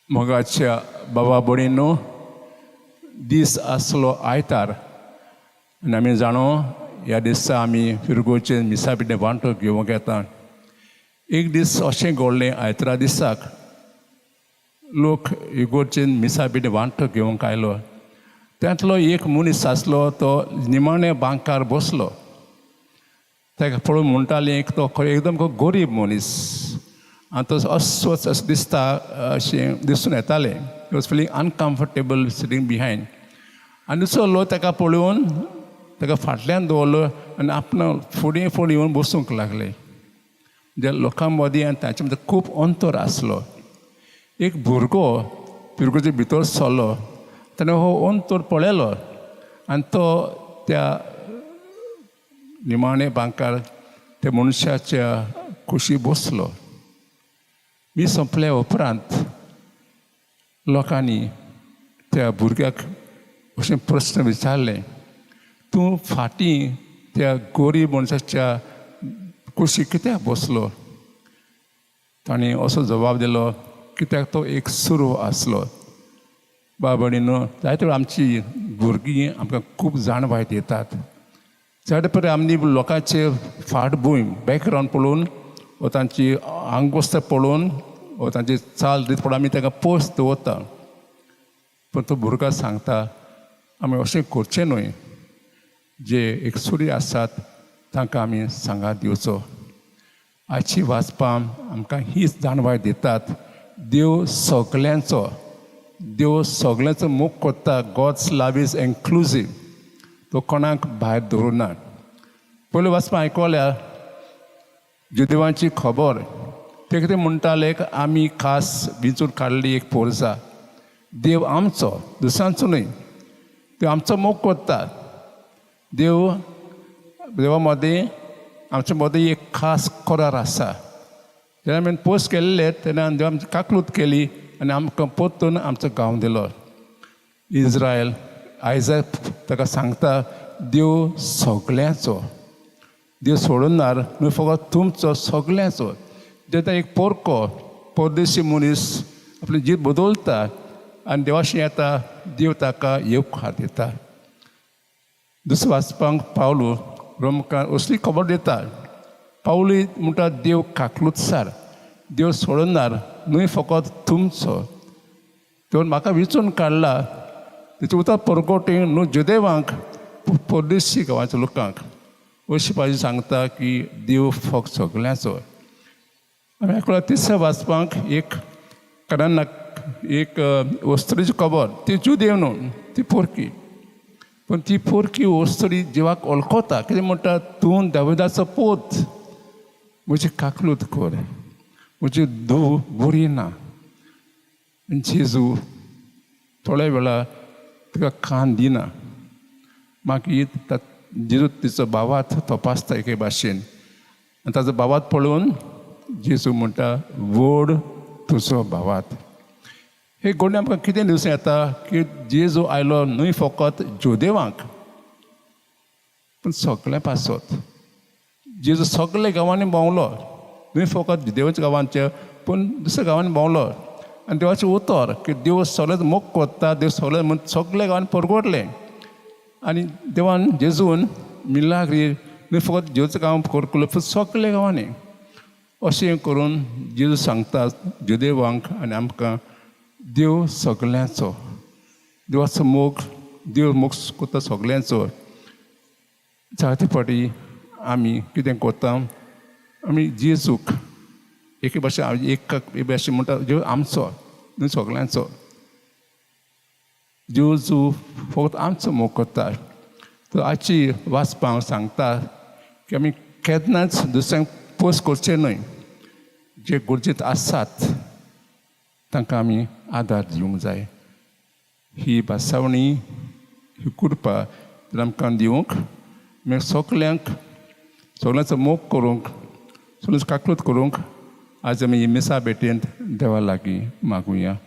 मोगाच्या बाबा भयणींनो, दीस आसलो आयतार आनी आमी जाणो ह्या दिसा आमी फिरगोचे मिसा पिड्डे वांटो घेवंक येता. एक दीस अशें घडलें आयतारा दिसाक लोक इगोर्चेन मिसा पिड्डे वांटो घेवंक आयलो. तांतलो एक मनीस आसलो तो निमाणे बांकार बसलो. ताका पळोवन म्हणटालीं तो एकदम गरीब मनीस आनी तो अस्वस्थ अशें दिसता अशें दिसून येतालें. He was feeling uncomfortable sitting behind. आनी दुसरो लोक ताका पळोवन ताका फाटल्यान दवरलो आनी आपणा फुडें फुडें येवन बसूंक लागले. ज्या लोकां मदीं आनी तांचे मदीं खूब अंतर आसलो. एक भुरगो फिरगोचे भितर सरलो. ताणें हो अंतर पळयलो आनी तो त्या निमाणे बांकार त्या मनशाच्या कुशी बसलो. मी संपल्या उपरांत लोकांनी त्या भुरग्याक अशें प्रस्न विचारले, तूं फाटीं त्या गरीब मनशाच्या कुशीक कित्याक बसलो? ताणें असो जबाब दिलो, कित्याक तो एक सुरू आसलो. बाब भयणींनो, जायते वेळ आमची भुरगीं आमकां खूब जाणवाय दितात. जायते परे आमी लोकांचे फाटभूंय बॅकग्रावंड पळोवन वा तांची आंगवस्त पळोवन वा तांची चाल रीत पळोवन आमी ताका पोस्ट दवरता. पूण तो भुरगो सांगता, आमी अशें करचें न्हय. जे एक सुरी आसात तांकां आमी सांगात दिवचो. आयची वाचपां आमकां हीच जाणवाय दितात, देव सगल्यांचो मोग करता. God's love is inclusive. तो कोणाक भायर दवरना. पयलीं वाचपां आयकल्या जुदेवांची खबर. ते कितें म्हणटाले, आमी खास विंचून काडली एक पोरसा. देव आमचो, दुसऱ्यांचो न्हय. देव आमचो मोग करता. देवा मदें आमच्या मदें एक खास करार आसा. जेन्ना आमी पोस्ट केल्ले तेन्ना देव आमची काकलूत केली आनी आमकां परतून आमचो गांव दिलो. इज्रायल आयज ताका सांगता, देव सगल्यांचो. देव सोडूनार न्हय, फकत तुमचो सगल्यांचो. जेन्ना एक पोरको परदेशी मनीस आपलें जीव बदलता आनी देवाशी येता, देव ताका येवकार दिता. दुसरें वाचपाक पावलो रोमकार असली खबर दिता. पावली म्हणटा, देव काकलूतसार. देव सोडूनार न्हय, फकत तुमचो. तेव्हा म्हाका विचून काडला. तेचे उतर परगोटे न्हू जुदेवांक, परदेशी गांवांच्या लोकांक अशी भाजी सांगता की देव फकत सगल्यांचो. आमी आयकलां तिसऱ्या वाचपाक एक कारण एक वस्तुची खबर. ती जुदेव न्हू, ती पोरकी. पूण ती पोरकी वस्तुरी जिवाक वळखता. कितें म्हणटा, तूं दाविदाचो पूत, म्हजी काकलूत कर, म्हजी धूव बरी ना. जेजू थोड्या वेळा तिका कान दिना. मागीर जेजू तिचो भावात तपासता एके भाशेन आनी ताचो भावात पळोवन जेजू म्हणटा, वड तुजो भावात. हे घडणें आमकां कितें दिसूं येता की जेजू आयलो न्हय फकत जुदेवांक, पूण सगळ्या पासत. जेजू सगळ्या गांवांनी भोंवलो, न्हय फकत जुदेवाच्या गांवांचे पूण दुसऱ्या गांवांनी भोंवलो. आनी देवाचें उतर की देव सगळें मोग करता. देव सगळ्या गांवांनी परगडलें. आनी देवान जेजून मिलाग्री न्हय फकत जेजूचें गांव करतलो, पूण सगळ्या गांवांनी. अशें करून जेजू सांगता जुदेवांक आनी आमकां, देव सगल्यांचो. देवाचो मोग, देव मोग करता सगल्यांचो. जायते फावटी आमी कितें करता, आमी जेजूक एके भाशेन एक भाशेन म्हणटा, देव आमचो न्हय सगल्यांचो. जेजू फकत आमचो मोग करता. तर आजची वाचपां सांगता की आमी केन्नाच दुसऱ्यांक पोस्ट करचें न्हय. जे गरजेत आसात तांकां आमी आदार दिवंक जाय. ही भासावणी, ही कृपा आमकां दिवंक, मागीर सगल्यांचो मोग करूंक, सगळ्यांचो काकलूत करूंक आज आमी ही मिसा भेटेंत देवा लागीं मागुया.